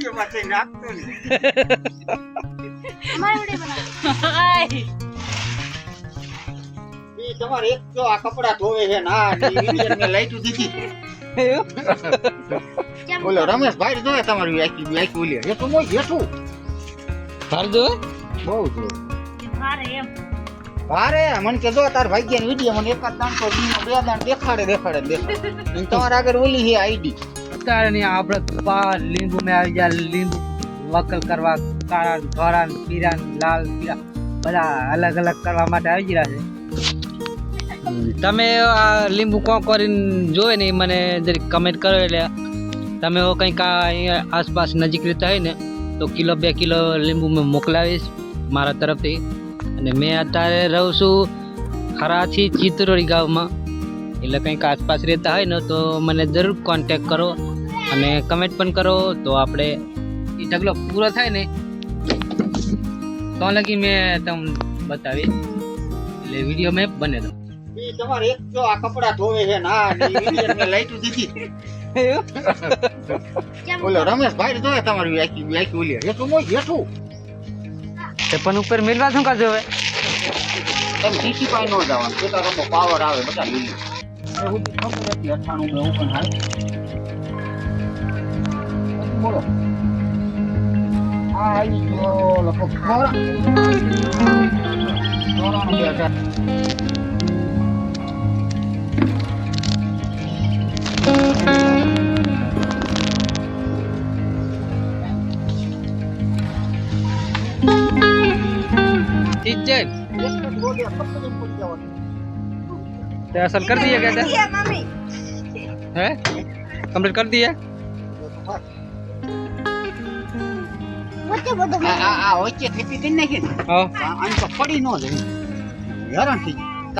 video માં થઈ નાખતો ને અમારે વિડિયો બનાવો ઈ તમારે એક જો આ કપડા ધોવે છે ના વિડિયો મે લાઈટ દીધી બોલો રમેશભાઈ જોવે તમારી આખી ઓલી એ તો મોય જેઠું ભાર જો બહુ જો ભારે એમ અરે મને કે જો તાર ભાગ્યની વિડિયો મને એક જ દાણ તો બે દાણ દેખાડે તમારા આગળ ઓલી છે આઈડી અત્યારે ની આપણે લીંબુ મે આવી જાય લીંબુ વકલ કરવા કાળા ધોળા પીરા લાલ પીરા બધા અલગ અલગ કરવા માટે આવી રહ્યા છે તમે આ લીંબુ કોણ કરીને જોવે ને મને જરી કમેન્ટ કરો એટલે તમે કંઈક આસપાસ નજીક રહેતા હોય ને તો કિલો 2 કિલો લીંબુ મેં મોકલાવીશ મારા તરફથી અને મેં અત્યારે રહું છું ખરાથી ચિત્રોડી ગામમાં એટલે કંઈક આસપાસ રહેતા હોય ને તો મને જરૂર કોન્ટેક કરો અને કમેન્ટ પણ કરો તો આપણે એ ઢગલો પૂરો થાય ને તો લગી મેં તમને બતાવીશ એટલે વિડીયો મેં બને દઉં ઈ તમારે એક જો આ કપડા ધોવે છે ના વિડિયો મે લાઈટ દીધી બોલો રમેશભાઈ જોવે તમારી આખી ઓલી એ તો મોય જેઠું તે પણ ઉપર મેલવા શું કરજો હવે તમે સીટી પાઈ નો જવાનું ખેતરોનો પાવર આવે બધા લીલી એવું ખબર હતી 98 મે ઓપન હાલ બોલો આ આવી ગયો લખો ખરા નોરાનો બે હજાર ठीक है तो असल कर दिया क्या મમ્મી है कंप्लीट कर दिया વચ્ચે બધું આ વચ્ચે ખેતી કરી નાખી ને हाँ આમ તો પડી ન જાય હેરાન થઈ જાય